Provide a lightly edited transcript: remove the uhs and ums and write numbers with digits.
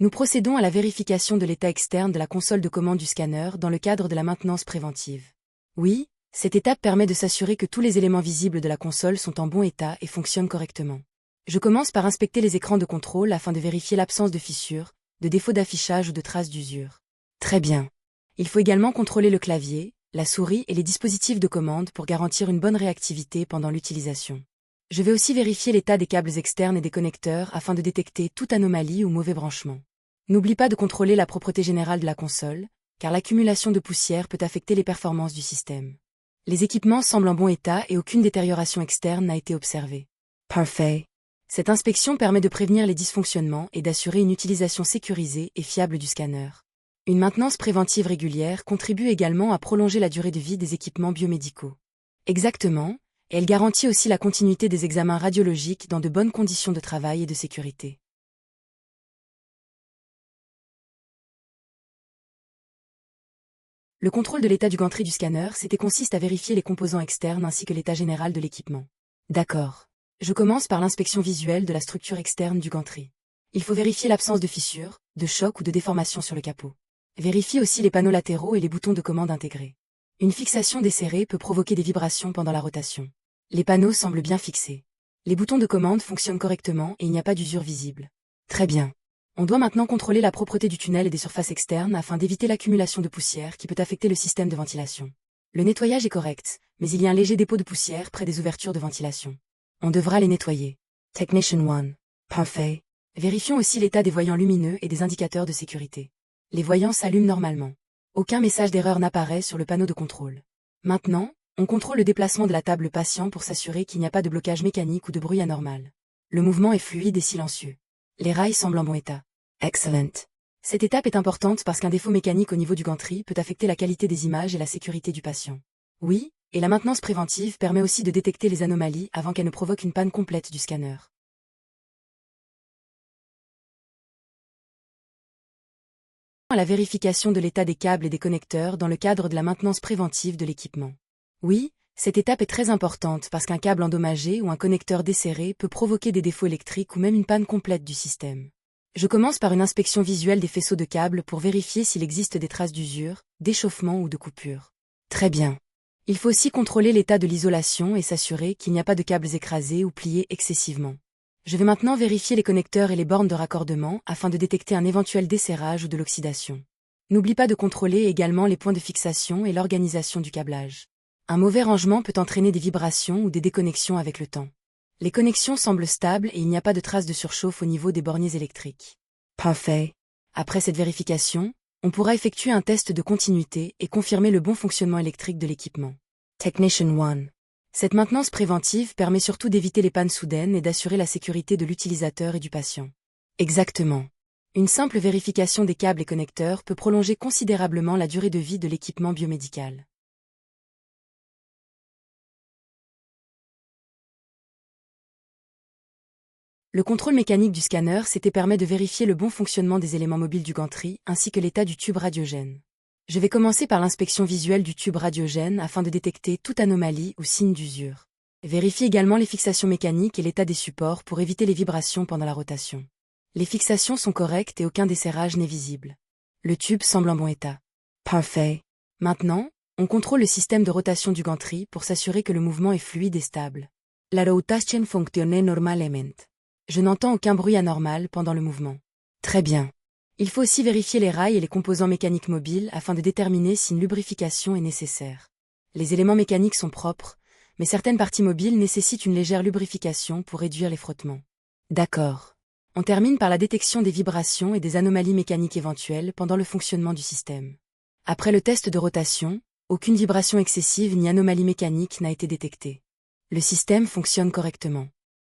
Nous procédons à la vérification de l'état externe de la console de commande du scanner dans le cadre de la maintenance préventive. Oui, cette étape permet de s'assurer que tous les éléments visibles de la console sont en bon état et fonctionnent correctement. Je commence par inspecter les écrans de contrôle afin de vérifier l'absence de fissures, de défauts d'affichage ou de traces d'usure. Très bien. Il faut également contrôler le clavier, la souris et les dispositifs de commande pour garantir une bonne réactivité pendant l'utilisation. Je vais aussi vérifier l'état des câbles externes et des connecteurs afin de détecter toute anomalie ou mauvais branchement. N'oublie pas de contrôler la propreté générale de la console, car l'accumulation de poussière peut affecter les performances du système. Les équipements semblent en bon état et aucune détérioration externe n'a été observée. Parfait. Cette inspection permet de prévenir les dysfonctionnements et d'assurer une utilisation sécurisée et fiable du scanner. Une maintenance préventive régulière contribue également à prolonger la durée de vie des équipements biomédicaux. Exactement, et elle garantit aussi la continuité des examens radiologiques dans de bonnes conditions de travail et de sécurité. Le contrôle de l'état du gantry du scanner consiste à vérifier les composants externes ainsi que l'état général de l'équipement. D'accord. Je commence par l'inspection visuelle de la structure externe du gantry. Il faut vérifier l'absence de fissures, de chocs ou de déformations sur le capot. Vérifie aussi les panneaux latéraux et les boutons de commande intégrés. Une fixation desserrée peut provoquer des vibrations pendant la rotation. Les panneaux semblent bien fixés. Les boutons de commande fonctionnent correctement et il n'y a pas d'usure visible. Très bien. On doit maintenant contrôler la propreté du tunnel et des surfaces externes afin d'éviter l'accumulation de poussière qui peut affecter le système de ventilation. Le nettoyage est correct, mais il y a un léger dépôt de poussière près des ouvertures de ventilation. On devra les nettoyer. Technician 1. Parfait. Vérifions aussi l'état des voyants lumineux et des indicateurs de sécurité. Les voyants s'allument normalement. Aucun message d'erreur n'apparaît sur le panneau de contrôle. Maintenant, on contrôle le déplacement de la table patient pour s'assurer qu'il n'y a pas de blocage mécanique ou de bruit anormal. Le mouvement est fluide et silencieux. Les rails semblent en bon état. Excellent. Cette étape est importante parce qu'un défaut mécanique au niveau du gantry peut affecter la qualité des images et la sécurité du patient. Oui, et la maintenance préventive permet aussi de détecter les anomalies avant qu'elles ne provoquent une panne complète du scanner. À la vérification de l'état des câbles et des connecteurs dans le cadre de la maintenance préventive de l'équipement. Oui, cette étape est très importante parce qu'un câble endommagé ou un connecteur desserré peut provoquer des défauts électriques ou même une panne complète du système. Je commence par une inspection visuelle des faisceaux de câbles pour vérifier s'il existe des traces d'usure, d'échauffement ou de coupure. Très bien. Il faut aussi contrôler l'état de l'isolation et s'assurer qu'il n'y a pas de câbles écrasés ou pliés excessivement. Je vais maintenant vérifier les connecteurs et les bornes de raccordement afin de détecter un éventuel desserrage ou de l'oxydation. N'oublie pas de contrôler également les points de fixation et l'organisation du câblage. Un mauvais rangement peut entraîner des vibrations ou des déconnexions avec le temps. Les connexions semblent stables et il n'y a pas de traces de surchauffe au niveau des borniers électriques. Parfait. Après cette vérification, on pourra effectuer un test de continuité et confirmer le bon fonctionnement électrique de l'équipement. Technician 1. Cette maintenance préventive permet surtout d'éviter les pannes soudaines et d'assurer la sécurité de l'utilisateur et du patient. Exactement. Une simple vérification des câbles et connecteurs peut prolonger considérablement la durée de vie de l'équipement biomédical. Le contrôle mécanique du scanner permet de vérifier le bon fonctionnement des éléments mobiles du gantry ainsi que l'état du tube radiogène. Je vais commencer par l'inspection visuelle du tube radiogène afin de détecter toute anomalie ou signe d'usure. Vérifie également les fixations mécaniques et l'état des supports pour éviter les vibrations pendant la rotation. Les fixations sont correctes et aucun desserrage n'est visible. Le tube semble en bon état. Parfait. Maintenant, on contrôle le système de rotation du gantry pour s'assurer que le mouvement est fluide et stable. La rotation fonctionne normalement. Je n'entends aucun bruit anormal pendant le mouvement. Très bien. Il faut aussi vérifier les rails et les composants mécaniques mobiles afin de déterminer si une lubrification est nécessaire. Les éléments mécaniques sont propres, mais certaines parties mobiles nécessitent une légère lubrification pour réduire les frottements. D'accord. On termine par la détection des vibrations et des anomalies mécaniques éventuelles pendant le fonctionnement du système. Après le test de rotation, aucune vibration excessive ni anomalie mécanique n'a été détectée. Le système fonctionne correctement.